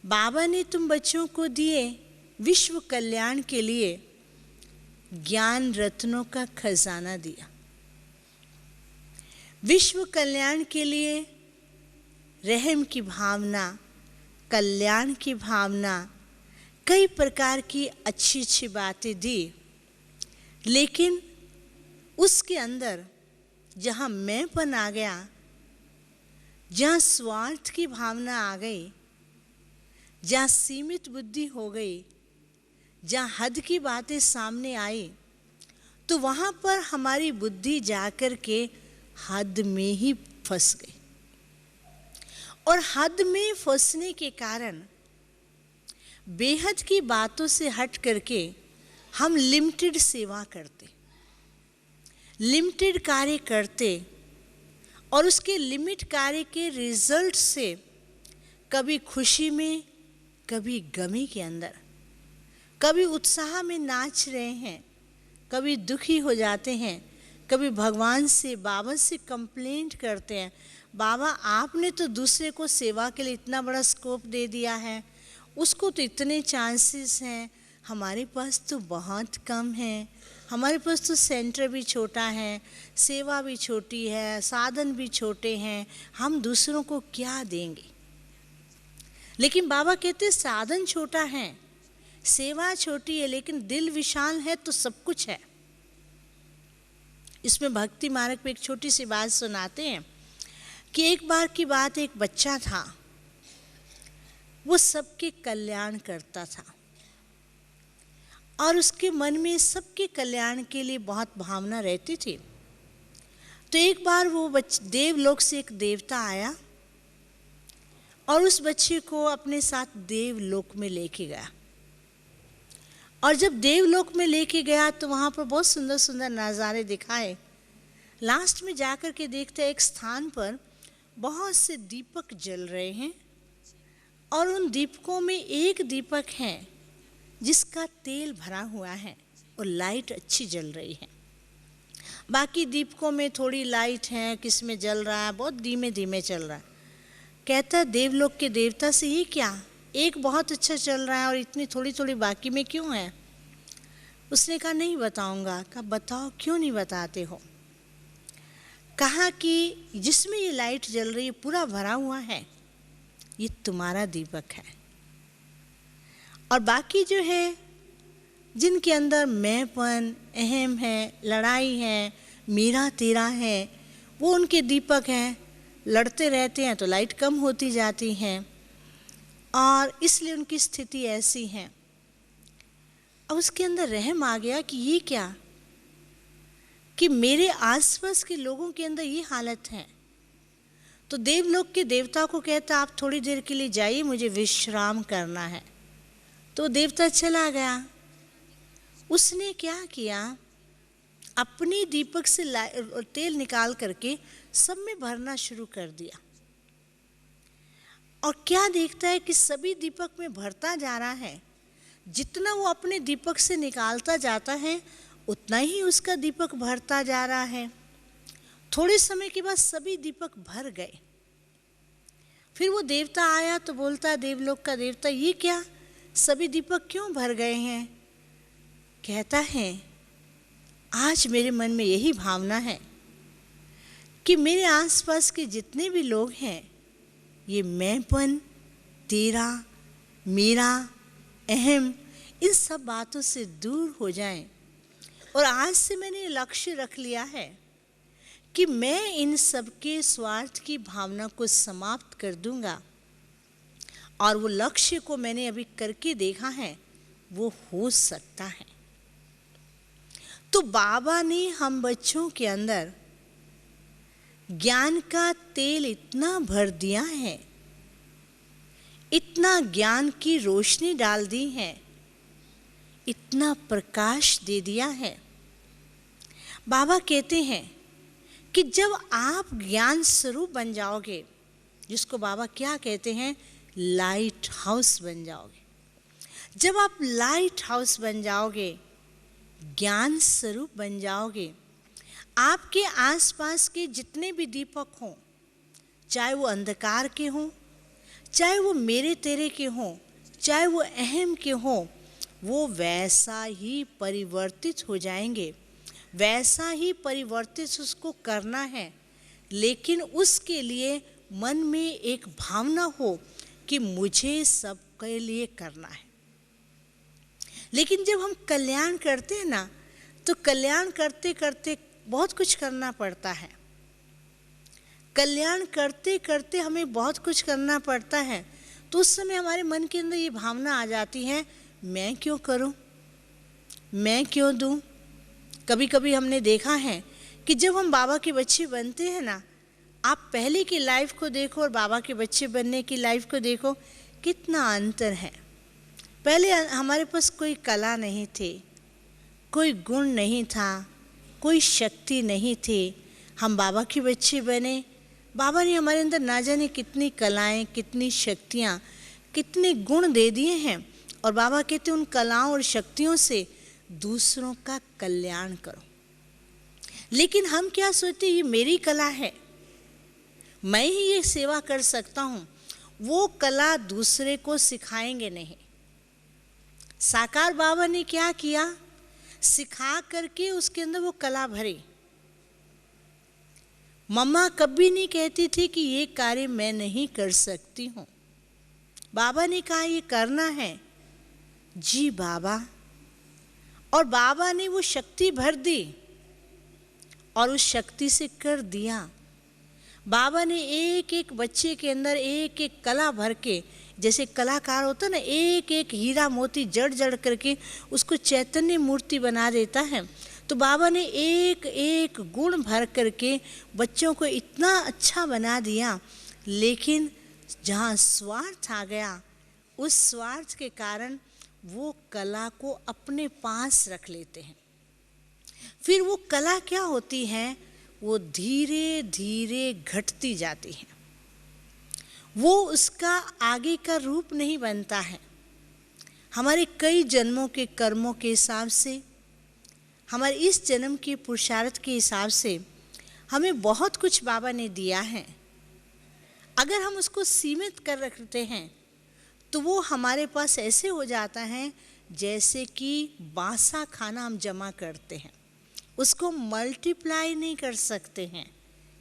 बाबा ने तुम बच्चों को दिए विश्व कल्याण के लिए ज्ञान रत्नों का खजाना दिया। विश्व कल्याण के लिए रहम की भावना, कल्याण की भावना, कई प्रकार की अच्छी अच्छी बातें दी। लेकिन उसके अंदर जहाँ मैंपन आ गया, जहाँ स्वार्थ की भावना आ गई, जहाँ सीमित बुद्धि हो गई, जहाँ हद की बातें सामने आई, तो वहाँ पर हमारी बुद्धि जाकर के हद में ही फंस गई। और हद में फंसने के कारण बेहद की बातों से हट करके हम लिमिटेड सेवा करते। लिमिटेड कार्य करते और उसके लिमिट कार्य के रिजल्ट से कभी खुशी में, कभी गमी के अंदर, कभी उत्साह में नाच रहे हैं, कभी दुखी हो जाते हैं, कभी भगवान से, बाबा से कंप्लेंट करते हैं, बाबा आपने तो दूसरे को सेवा के लिए इतना बड़ा स्कोप दे दिया है, उसको तो इतने चांसेस हैं, हमारे पास तो बहुत कम है, हमारे पास तो सेंटर भी छोटा है, सेवा भी छोटी है, साधन भी छोटे हैं, हम दूसरों को क्या देंगे। लेकिन बाबा कहते साधन छोटा है, सेवा छोटी है, लेकिन दिल विशाल है तो सब कुछ है। इसमें भक्ति मार्ग पे एक छोटी सी बात सुनाते हैं कि एक बार की बात, एक बच्चा था, वो सबके कल्याण करता था और उसके मन में सबके कल्याण के लिए बहुत भावना रहती थी। तो एक बार वो देवलोक से एक देवता आया और उस बच्चे को अपने साथ देवलोक में लेके गया। और जब देवलोक में लेके गया तो वहाँ पर बहुत सुंदर सुंदर नज़ारे दिखाए। लास्ट में जाकर के देखते एक स्थान पर बहुत से दीपक जल रहे हैं और उन दीपकों में एक दीपक है जिसका तेल भरा हुआ है और लाइट अच्छी जल रही है। बाकी दीपकों में थोड़ी लाइट है, किस में जल रहा है, बहुत धीमे धीमे चल रहा है। कहता देवलोक के देवता से, ये क्या, एक बहुत अच्छा चल रहा है और इतनी थोड़ी थोड़ी बाकी में क्यों है। उसने कहा नहीं बताऊंगा। कहा बताओ, क्यों नहीं बताते हो। कहा कि जिसमें ये लाइट जल रही है पूरा भरा हुआ है, ये तुम्हारा दीपक है, और बाकी जो है जिनके अंदर मैंपन, अहम है, लड़ाई है, मेरा तेरा है, वो उनके दीपक हैं। लड़ते रहते हैं तो लाइट कम होती जाती है और इसलिए उनकी स्थिति ऐसी है। अब उसके अंदर रहम आ गया कि ये क्या, कि मेरे आसपास के लोगों के अंदर ये हालत है। तो देवलोक के देवता को कहता आप थोड़ी देर के लिए जाइए, मुझे विश्राम करना है। तो देवता चला गया। उसने क्या किया, अपनी दीपक से तेल निकाल करके सब में भरना शुरू कर दिया और क्या देखता है कि सभी दीपक में भरता जा रहा है। जितना वो अपने दीपक से निकालता जाता है उतना ही उसका दीपक भरता जा रहा है। थोड़े समय के बाद सभी दीपक भर गए। फिर वो देवता आया तो बोलता देवलोक का देवता, ये क्या, सभी दीपक क्यों भर गए हैं। कहता है आज मेरे मन में यही भावना है कि मेरे आसपास के जितने भी लोग हैं ये मैंपन, तेरा, मेरा, अहम, इन सब बातों से दूर हो जाएं। और आज से मैंने लक्ष्य रख लिया है कि मैं इन सब के स्वार्थ की भावना को समाप्त कर दूंगा। और वो लक्ष्य को मैंने अभी करके देखा है, वो हो सकता है। तो बाबा ने हम बच्चों के अंदर ज्ञान का तेल इतना भर दिया है, इतना ज्ञान की रोशनी डाल दी है, इतना प्रकाश दे दिया है। बाबा कहते हैं कि जब आप ज्ञान स्वरूप बन जाओगे, जिसको बाबा क्या कहते हैं, लाइट हाउस बन जाओगे। जब आप लाइट हाउस बन जाओगे, ज्ञान स्वरूप बन जाओगे, आपके आसपास के जितने भी दीपक हों, चाहे वो अंधकार के हों, चाहे वो मेरे तेरे के हों, चाहे वो अहम के हों, वो वैसा ही परिवर्तित हो जाएंगे। वैसा ही परिवर्तित उसको करना है, लेकिन उसके लिए मन में एक भावना हो कि मुझे सबके लिए करना है। लेकिन जब हम कल्याण करते हैं ना, तो कल्याण करते करते बहुत कुछ करना पड़ता है। कल्याण करते करते हमें बहुत कुछ करना पड़ता है। तो उस समय हमारे मन के अंदर ये भावना आ जाती है, मैं क्यों करूं, मैं क्यों दूं। कभी कभी हमने देखा है कि जब हम बाबा के बच्चे बनते हैं ना, आप पहले की लाइफ को देखो और बाबा के बच्चे बनने की लाइफ को देखो, कितना अंतर है। पहले हमारे पास कोई कला नहीं थी, कोई गुण नहीं था, कोई शक्ति नहीं थी, हम बाबा के बच्चे बने। बाबा ने हमारे अंदर ना जाने कितनी कलाएं, कितनी शक्तियाँ, कितने गुण दे दिए हैं। और बाबा कहते उन कलाओं और शक्तियों से दूसरों का कल्याण करो। लेकिन हम क्या सोचते, ये मेरी कला है, मैं ही ये सेवा कर सकता हूँ। वो कला दूसरे को सिखाएंगे नहीं। साकार बाबा ने क्या किया, सिखा करके उसके अंदर वो कला भरी। मम्मा कभी नहीं कहती थी कि ये कार्य मैं नहीं कर सकती हूँ। बाबा ने कहा ये करना है, जी बाबा। और बाबा ने वो शक्ति भर दी और उस शक्ति से कर दिया। बाबा ने एक एक बच्चे के अंदर एक एक कला भर के, जैसे कलाकार होता है ना, एक एक हीरा मोती जड़ जड़ करके उसको चैतन्य मूर्ति बना देता है। तो बाबा ने एक एक गुण भर करके बच्चों को इतना अच्छा बना दिया। लेकिन जहाँ स्वार्थ आ गया, उस स्वार्थ के कारण वो कला को अपने पास रख लेते हैं। फिर वो कला क्या होती है, वो धीरे धीरे घटती जाती है। वो उसका आगे का रूप नहीं बनता है। हमारे कई जन्मों के कर्मों के हिसाब से, हमारे इस जन्म के पुरुषार्थ के हिसाब से हमें बहुत कुछ बाबा ने दिया है। अगर हम उसको सीमित कर रखते हैं तो वो हमारे पास ऐसे हो जाता है जैसे कि बासा खाना हम जमा करते हैं, उसको मल्टीप्लाई नहीं कर सकते हैं।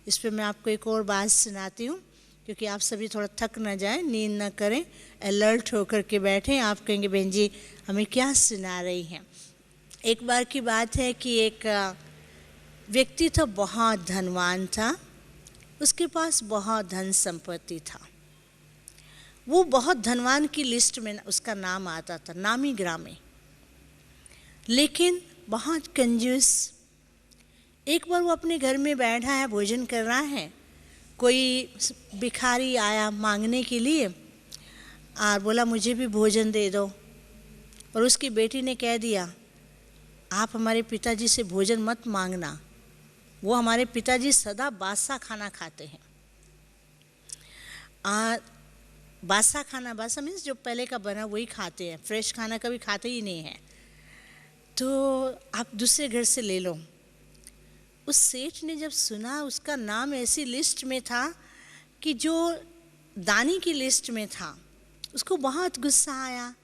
इस पर मैं आपको एक और बात सुनाती हूँ, क्योंकि आप सभी थोड़ा थक ना जाएं, नींद ना करें, अलर्ट होकर के बैठें। आप कहेंगे बहन जी हमें क्या सुना रही हैं। एक बार की बात है कि एक व्यक्ति था, बहुत धनवान था, उसके पास बहुत धन संपत्ति था। वो बहुत धनवान की लिस्ट में उसका नाम आता था, नामी ग्रामी, लेकिन बहुत कंजूस। एक बार वो अपने घर में बैठा है, भोजन कर रहा है, कोई भिखारी आया मांगने के लिए और बोला मुझे भी भोजन दे दो। और उसकी बेटी ने कह दिया आप हमारे पिताजी से भोजन मत मांगना, वो हमारे पिताजी सदा बासा खाना खाते हैं। बासा खाना, बासा मीन्स जो पहले का बना वही खाते हैं, फ्रेश खाना कभी खाते ही नहीं है, तो आप दूसरे घर से ले लो। उस सेठ ने जब सुना उसका नाम ऐसी लिस्ट में था कि जो दानी की लिस्ट में था, उसको बहुत गुस्सा आया।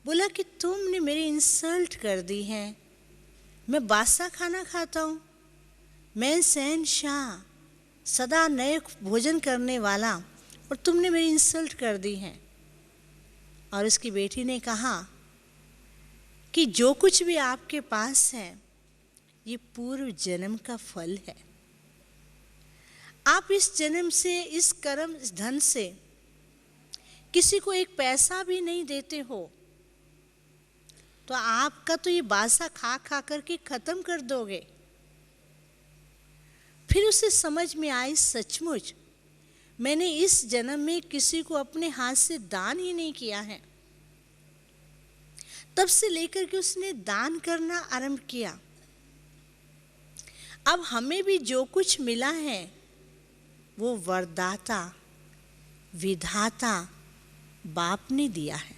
बोला कि तुमने मेरी इंसल्ट कर दी है, मैं बासा खाना खाता हूँ, मैं शहंशाह, सदा नए भोजन करने वाला, और तुमने मेरी इंसल्ट कर दी है। और उसकी बेटी ने कहा कि जो कुछ भी आपके पास है ये पूर्व जन्म का फल है। आप इस जन्म से, इस कर्म, इस धन से किसी को एक पैसा भी नहीं देते हो, तो आपका तो ये बासा खा खा करके खत्म कर दोगे। फिर उसे समझ में आई सचमुच मैंने इस जन्म में किसी को अपने हाथ से दान ही नहीं किया है। तब से लेकर के उसने दान करना आरंभ किया। अब हमें भी जो कुछ मिला है वो वरदाता, विधाता बाप ने दिया है।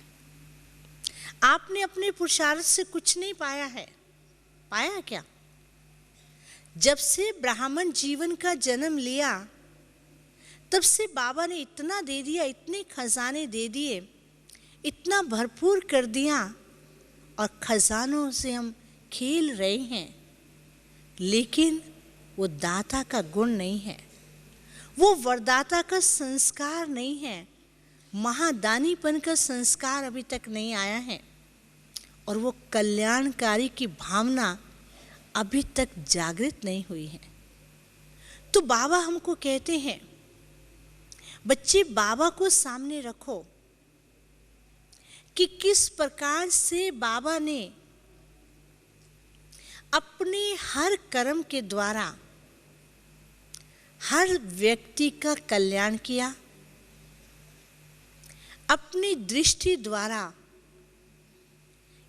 आपने अपने पुरुषार्थ से कुछ नहीं पाया है। पाया क्या? जब से ब्राह्मण जीवन का जन्म लिया तब से बाबा ने इतना दे दिया, इतने खजाने दे दिए, इतना भरपूर कर दिया, और खजानों से हम खेल रहे हैं, लेकिन वो दाता का गुण नहीं है, वो वरदाता का संस्कार नहीं है, महादानीपन का संस्कार अभी तक नहीं आया है, और वो कल्याणकारी की भावना अभी तक जागृत नहीं हुई है। तो बाबा हमको कहते हैं बच्चे बाबा को सामने रखो कि किस प्रकार से बाबा ने अपने हर कर्म के द्वारा हर व्यक्ति का कल्याण किया, अपनी दृष्टि द्वारा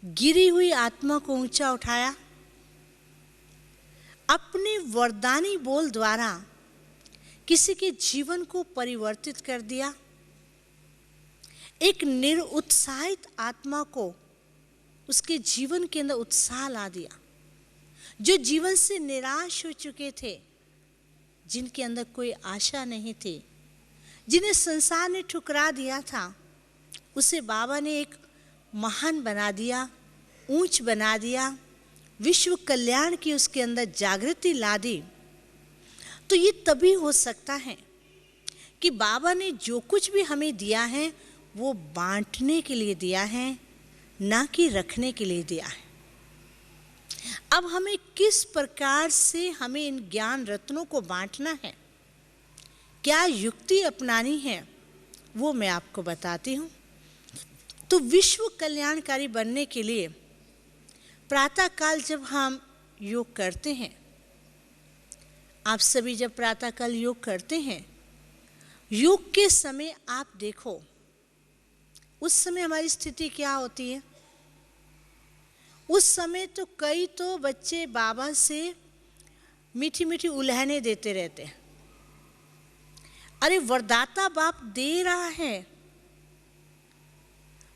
गिरी हुई आत्मा को ऊंचा उठाया, अपने वरदानी बोल द्वारा किसी के जीवन को परिवर्तित कर दिया, एक निरुत्साहित आत्मा को उसके जीवन के अंदर उत्साह ला दिया, जो जीवन से निराश हो चुके थे, जिनके अंदर कोई आशा नहीं थी, जिन्हें संसार ने ठुकरा दिया था, उसे बाबा ने एक महान बना दिया, ऊंच बना दिया, विश्व कल्याण की उसके अंदर जागृति ला दी। तो ये तभी हो सकता है कि बाबा ने जो कुछ भी हमें दिया है वो बांटने के लिए दिया है, ना कि रखने के लिए दिया है। अब हमें किस प्रकार से हमें इन ज्ञान रत्नों को बांटना है, क्या युक्ति अपनानी है, वो मैं आपको बताती हूँ। तो विश्व कल्याणकारी बनने के लिए प्रातःकाल जब हम योग करते हैं, आप सभी जब प्रातःकाल योग करते हैं, योग के समय आप देखो उस समय हमारी स्थिति क्या होती है। उस समय तो कई तो बच्चे बाबा से मीठी मीठी उल्हने देते रहते हैं। अरे वरदाता बाप दे रहा है,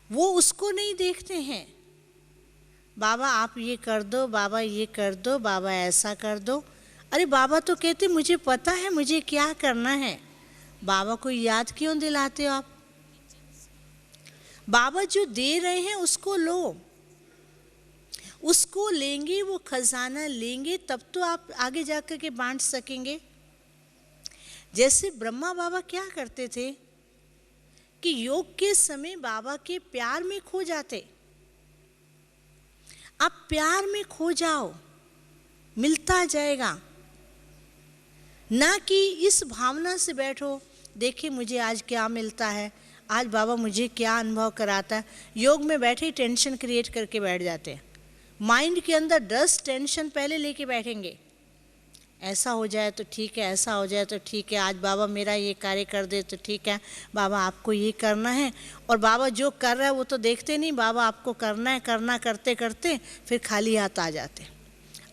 वो उसको नहीं देखते हैं। बाबा आप ये कर दो, बाबा ये कर दो, बाबा ऐसा कर दो। अरे बाबा तो कहते मुझे पता है मुझे क्या करना है, बाबा को याद क्यों दिलाते हो आप। बाबा जो दे रहे हैं उसको लो, उसको लेंगे, वो खजाना लेंगे, तब तो आप आगे जाकर के बांट सकेंगे। जैसे ब्रह्मा बाबा क्या करते थे कि योग के समय बाबा के प्यार में खो जाते। आप प्यार में खो जाओ, मिलता जाएगा, ना कि इस भावना से बैठो देखिए मुझे आज क्या मिलता है, आज बाबा मुझे क्या अनुभव कराता है। योग में बैठे ही टेंशन क्रिएट करके बैठ जाते हैं, माइंड के अंदर 10 टेंशन पहले लेके बैठेंगे। ऐसा हो जाए तो ठीक है, ऐसा हो जाए तो ठीक है, आज बाबा मेरा ये कार्य कर दे तो ठीक है, बाबा आपको ये करना है। और बाबा जो कर रहा है वो तो देखते नहीं, बाबा आपको करना है, करना करते करते फिर खाली हाथ आ जाते।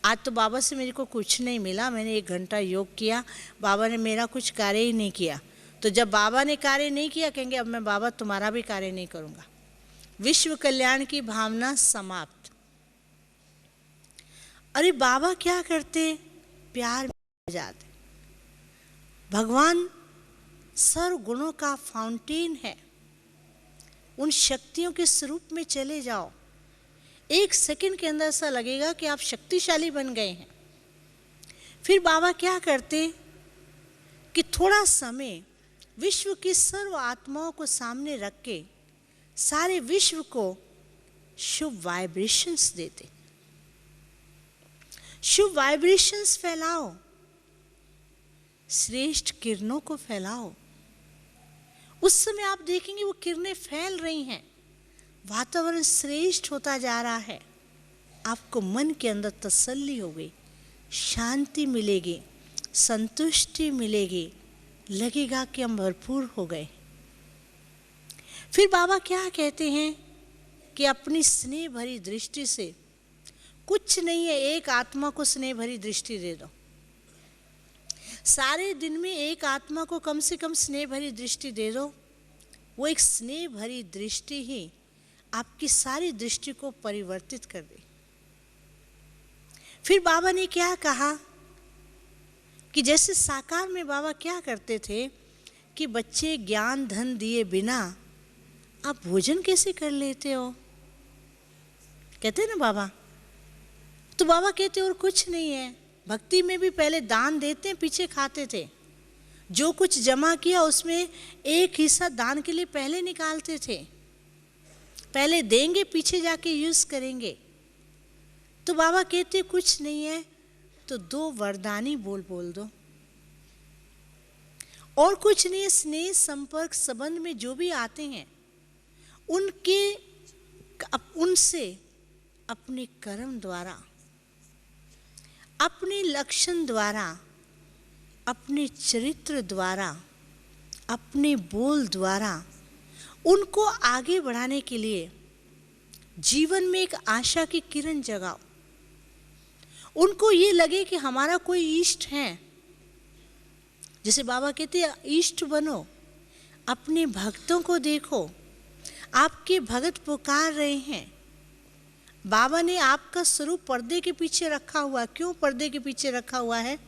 आज तो बाबा से मेरे को कुछ नहीं मिला, मैंने 1 घंटा योग किया, बाबा ने मेरा कुछ कार्य ही नहीं किया। तो जब बाबा ने कार्य नहीं किया कहेंगे अब मैं बाबा तुम्हारा भी कार्य नहीं करूँगा। विश्व कल्याण की भावना समाप्त। अरे बाबा क्या करते, प्यार में आ जाते। भगवान सर्व गुणों का फाउंटेन है, उन शक्तियों के स्वरूप में चले जाओ, 1 सेकंड के अंदर ऐसा लगेगा कि आप शक्तिशाली बन गए हैं। फिर बाबा क्या करते कि थोड़ा समय विश्व की सर्व आत्माओं को सामने रख के सारे विश्व को शुभ वाइब्रेशंस देते। शुभ वाइब्रेशंस फैलाओ, श्रेष्ठ किरणों को फैलाओ। उस समय आप देखेंगे वो किरणें फैल रही हैं, वातावरण श्रेष्ठ होता जा रहा है, आपको मन के अंदर तसल्ली होगी, शांति मिलेगी, संतुष्टि मिलेगी, लगेगा कि हम भरपूर हो गए। फिर बाबा क्या कहते हैं कि अपनी स्नेह भरी दृष्टि से, कुछ नहीं है, एक आत्मा को स्नेह भरी दृष्टि दे दो। सारे दिन में एक आत्मा को कम से कम स्नेह भरी दृष्टि दे दो। वो एक स्नेह भरी दृष्टि ही आपकी सारी दृष्टि को परिवर्तित कर दे। फिर बाबा ने क्या कहा कि जैसे साकार में बाबा क्या करते थे कि बच्चे ज्ञान धन दिए बिना आप भोजन कैसे कर लेते हो, कहते ना बाबा। तो बाबा कहते और कुछ नहीं है, भक्ति में भी पहले दान देते हैं, पीछे खाते थे। जो कुछ जमा किया उसमें एक हिस्सा दान के लिए पहले निकालते थे, पहले देंगे पीछे जाके यूज करेंगे। तो बाबा कहते कुछ नहीं है तो 2 वरदानी बोल दो, और कुछ नहीं है। स्नेह संपर्क संबंध में जो भी आते हैं उनसे अपने कर्म द्वारा, अपने लक्षण द्वारा, अपने चरित्र द्वारा, अपने बोल द्वारा उनको आगे बढ़ाने के लिए जीवन में एक आशा की किरण जगाओ। उनको ये लगे कि हमारा कोई इष्ट है। जैसे बाबा कहते हैं इष्ट बनो, अपने भक्तों को देखो, आपके भगत पुकार रहे हैं। बाबा ने आपका स्वरूप पर्दे के पीछे रखा हुआ। क्यों पर्दे के पीछे रखा हुआ है?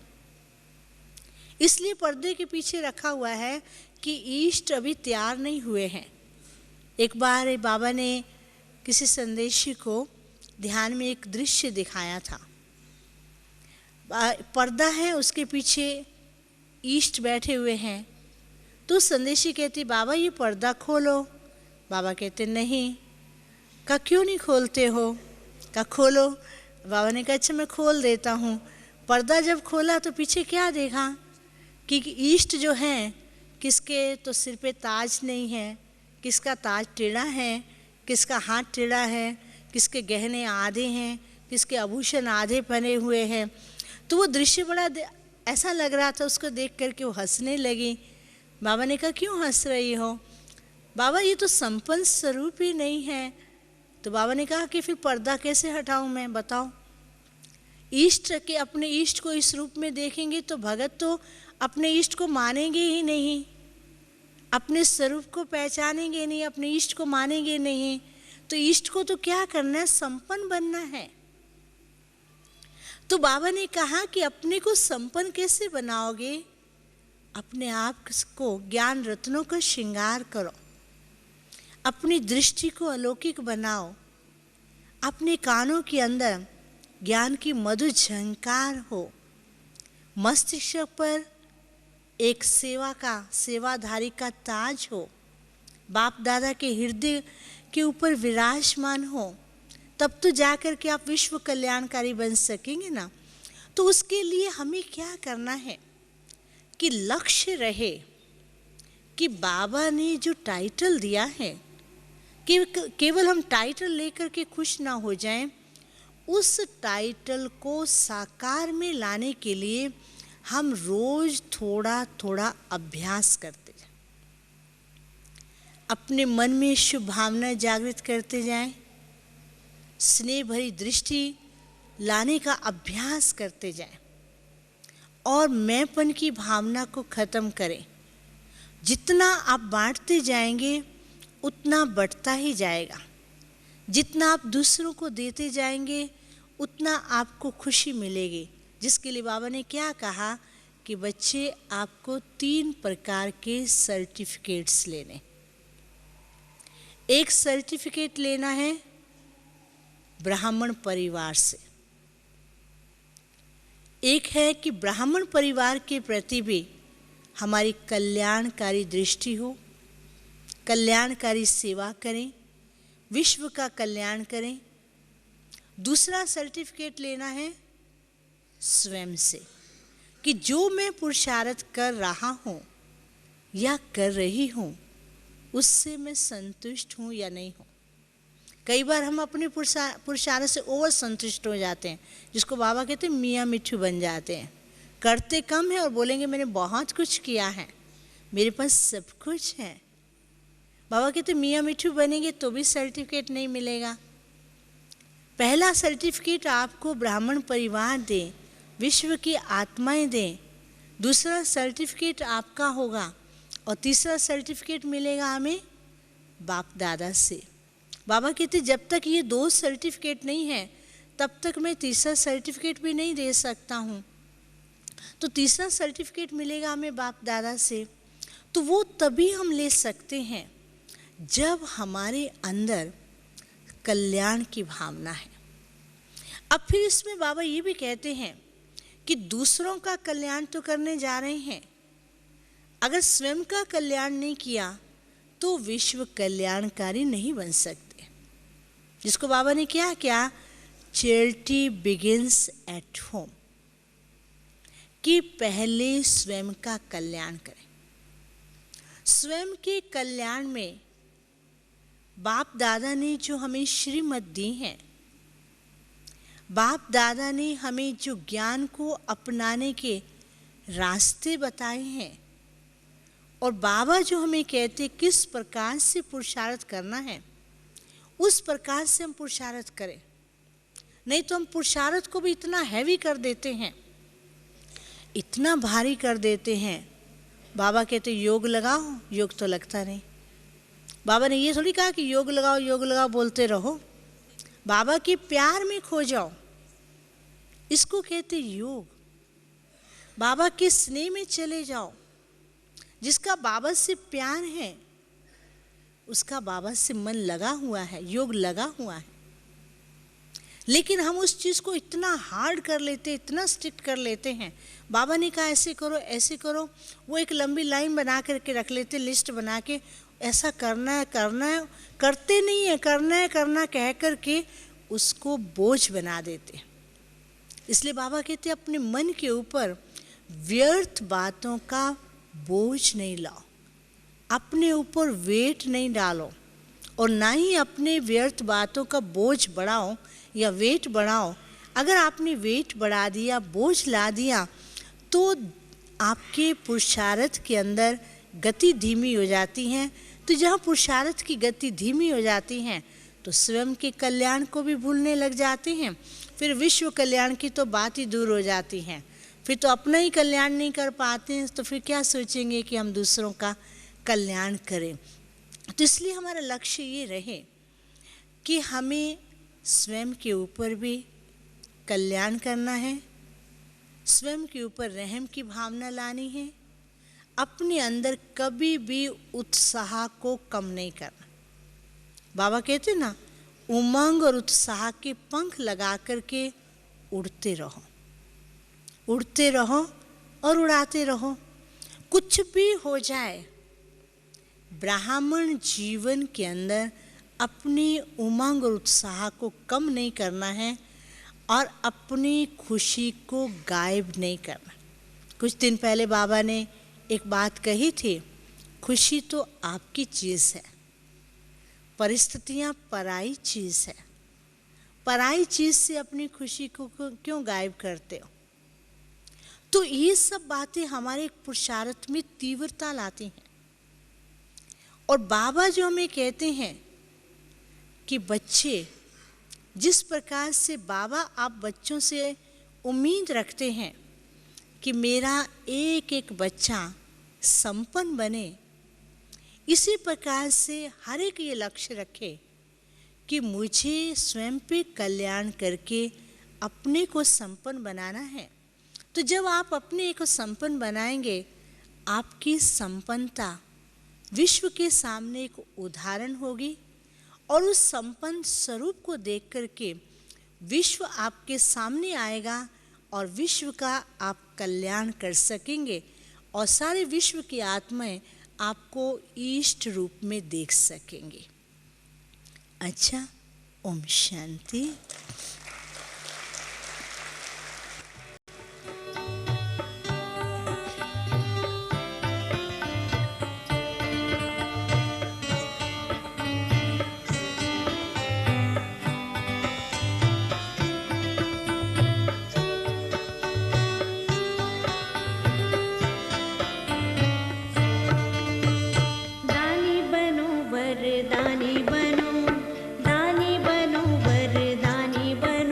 इसलिए पर्दे के पीछे रखा हुआ है कि इष्ट अभी तैयार नहीं हुए हैं। एक बार बाबा ने किसी संदेशी को ध्यान में एक दृश्य दिखाया था। पर्दा है, उसके पीछे इष्ट बैठे हुए हैं। तो संदेशी कहती बाबा ये पर्दा खोलो। बाबा कहते नहीं। का क्यों नहीं खोलते हो? का खोलो। बाबा ने कहा अच्छा मैं खोल देता हूँ। पर्दा जब खोला तो पीछे क्या देखा कि इष्ट जो हैं किसके तो सिर पे ताज नहीं है, किसका ताज टेढ़ा है, किसका हाथ टेढ़ा है, किसके गहने आधे हैं, किसके आभूषण आधे पहने हुए हैं। तो वो दृश्य बड़ा ऐसा लग रहा था, उसको देख करके वो हंसने लगी। बाबा ने कहा क्यों हंस रही हो? बाबा ये तो संपन्न स्वरूप ही नहीं है। तो बाबा ने कहा कि फिर पर्दा कैसे हटाऊं मैं, बताओ। इष्ट के अपने इष्ट को इस रूप में देखेंगे तो भगत तो अपने इष्ट को मानेंगे ही नहीं, अपने स्वरूप को पहचानेंगे नहीं, अपने इष्ट को मानेंगे नहीं। तो इष्ट को तो क्या करना है? संपन्न बनना है। तो बाबा ने कहा कि अपने को संपन्न कैसे बनाओगे? अपने आप को ज्ञान रत्नों का श्रृंगार करो, अपनी दृष्टि को अलौकिक बनाओ, अपने कानों के अंदर ज्ञान की मधुर झंकार हो, मस्तिष्क पर एक सेवाधारी का ताज हो, बाप दादा के हृदय के ऊपर विराजमान हो, तब तो जाकर के आप विश्व कल्याणकारी बन सकेंगे ना। तो उसके लिए हमें क्या करना है कि लक्ष्य रहे कि बाबा ने जो टाइटल दिया है कि केवल हम टाइटल लेकर के खुश ना हो जाएं, उस टाइटल को साकार में लाने के लिए हम रोज थोड़ा थोड़ा अभ्यास करते जाएं, अपने मन में शुभ भावना जागृत करते जाएं, स्नेह भरी दृष्टि लाने का अभ्यास करते जाएं और मैंपन की भावना को खत्म करें। जितना आप बांटते जाएंगे उतना बढ़ता ही जाएगा। जितना आप दूसरों को देते जाएंगे उतना आपको खुशी मिलेगी। जिसके लिए बाबा ने क्या कहा कि बच्चे आपको 3 प्रकार के सर्टिफिकेट्स लेने। एक सर्टिफिकेट लेना है ब्राह्मण परिवार से। एक है कि ब्राह्मण परिवार के प्रति भी हमारी कल्याणकारी दृष्टि हो, कल्याणकारी सेवा करें, विश्व का कल्याण करें। दूसरा सर्टिफिकेट लेना है स्वयं से कि जो मैं पुरुषार्थ कर रहा हूँ या कर रही हूँ उससे मैं संतुष्ट हूँ या नहीं हूँ। कई बार हम अपने पुरुषार्थ से ओवर संतुष्ट हो जाते हैं, जिसको बाबा कहते हैं मियाँ मिट्ठू बन जाते हैं। करते कम है और बोलेंगे मैंने बहुत कुछ किया है, मेरे पास सब कुछ है। बाबा कहते मियाँ मिट्ठू बनेंगे तो भी सर्टिफिकेट नहीं मिलेगा। पहला सर्टिफिकेट आपको ब्राह्मण परिवार दें, विश्व की आत्माएं दें। दूसरा सर्टिफिकेट आपका होगा और तीसरा सर्टिफिकेट मिलेगा हमें बाप दादा से। बाबा कहते जब तक ये 2 सर्टिफिकेट नहीं है तब तक मैं तीसरा सर्टिफिकेट भी नहीं दे सकता हूँ। तो तीसरा सर्टिफिकेट मिलेगा हमें बाप दादा से। तो वो तभी हम ले सकते हैं जब हमारे अंदर कल्याण की भावना है। अब फिर इसमें बाबा ये भी कहते हैं कि दूसरों का कल्याण तो करने जा रहे हैं, अगर स्वयं का कल्याण नहीं किया तो विश्व कल्याणकारी नहीं बन सकते। जिसको बाबा ने क्या किया, चैरिटी बिगिंस एट होम, कि पहले स्वयं का कल्याण करें। स्वयं के कल्याण में बाप दादा ने जो हमें श्रीमत दी है, बाप दादा ने हमें जो ज्ञान को अपनाने के रास्ते बताए हैं और बाबा जो हमें कहते किस प्रकार से पुरुषार्थ करना है, उस प्रकार से हम पुरुषार्थ करें। नहीं तो हम पुरुषार्थ को भी इतना हैवी कर देते हैं, इतना भारी कर देते हैं। बाबा कहते योग लगाओ, योग तो लगता नहीं। बाबा ने ये थोड़ी कहा कि योग लगाओ बोलते रहो। बाबा के प्यार में खो जाओ, इसको कहते योग। बाबा के स्नेह में चले जाओ। जिसका बाबा से प्यार है उसका बाबा से मन लगा हुआ है, योग लगा हुआ है। लेकिन हम उस चीज़ को इतना हार्ड कर लेते, इतना स्ट्रिक्ट कर लेते हैं। बाबा ने कहा ऐसे करो ऐसे करो, वो एक लंबी लाइन बना करके रख लेते, लिस्ट बना के, ऐसा करना है करते नहीं है, करना कह करके उसको बोझ बना देते। इसलिए बाबा कहते अपने मन के ऊपर व्यर्थ बातों का बोझ नहीं लाओ, अपने ऊपर वेट नहीं डालो, और ना ही अपने व्यर्थ बातों का बोझ बढ़ाओ या वेट बढ़ाओ। अगर आपने वेट बढ़ा दिया, बोझ ला दिया, तो आपके पुरुषार्थ के अंदर गति धीमी हो जाती है। तो जहाँ पुरुषार्थ की गति धीमी हो जाती है तो स्वयं के कल्याण को भी भूलने लग जाते हैं। फिर विश्व कल्याण की तो बात ही दूर हो जाती है। फिर तो अपना ही कल्याण नहीं कर पाते हैं, तो फिर क्या सोचेंगे कि हम दूसरों का कल्याण करें। तो इसलिए हमारा लक्ष्य ये रहे कि हमें स्वयं के ऊपर भी कल्याण करना है, स्वयं के ऊपर रहम की भावना लानी है, अपने अंदर कभी भी उत्साह को कम नहीं करना। बाबा कहते ना, उमंग और उत्साह के पंख लगा करके उड़ते रहो और उड़ाते रहो। कुछ भी हो जाए, ब्राह्मण जीवन के अंदर अपनी उमंग और उत्साह को कम नहीं करना है और अपनी खुशी को गायब नहीं करना। कुछ दिन पहले बाबा ने एक बात कही थी, खुशी तो आपकी चीज़ है, परिस्थितियाँ पराई चीज़ है। पराई चीज़ से अपनी खुशी को क्यों गायब करते हो? तो ये सब बातें हमारे पुरुषार्थ में तीव्रता लाती हैं। और बाबा जो हमें कहते हैं कि बच्चे, जिस प्रकार से बाबा आप बच्चों से उम्मीद रखते हैं कि मेरा एक एक बच्चा संपन्न बने, इसी प्रकार से हर एक ये लक्ष्य रखे कि मुझे स्वयं पे कल्याण करके अपने को संपन्न बनाना है। तो जब आप अपने को संपन्न बनाएंगे, आपकी संपन्नता विश्व के सामने एक उदाहरण होगी, और उस संपन्न स्वरूप को देख करके विश्व आपके सामने आएगा और विश्व का आप कल्याण कर सकेंगे, और सारे विश्व की आत्माएं आपको इष्ट रूप में देख सकेंगे। अच्छा, ओम शांति। दानी बनो वरदानी बनो, दानी बनो वरदानी बनो।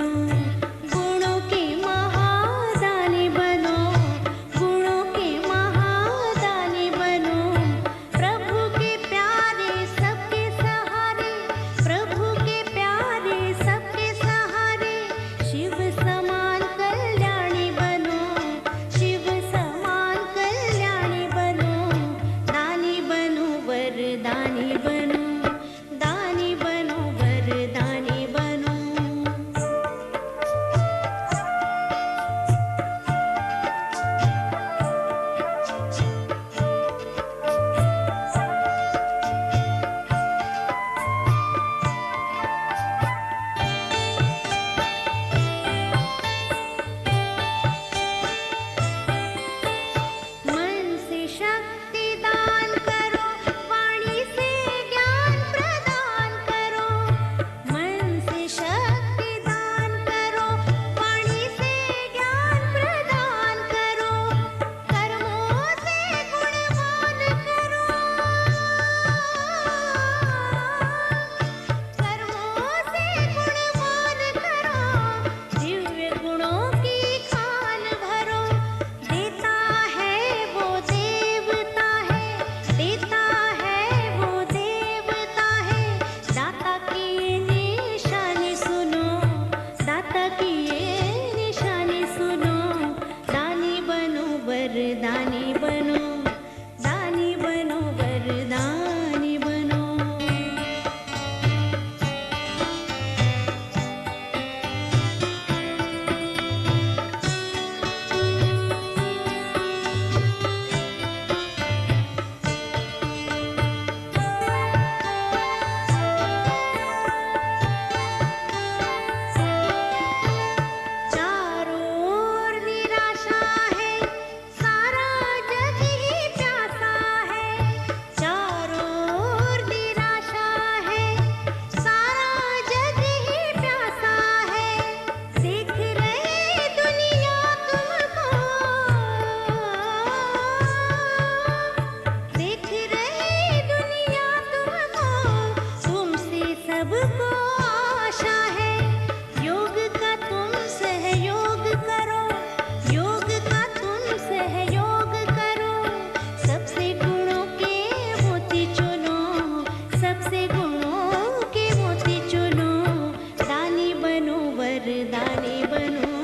दानी बनो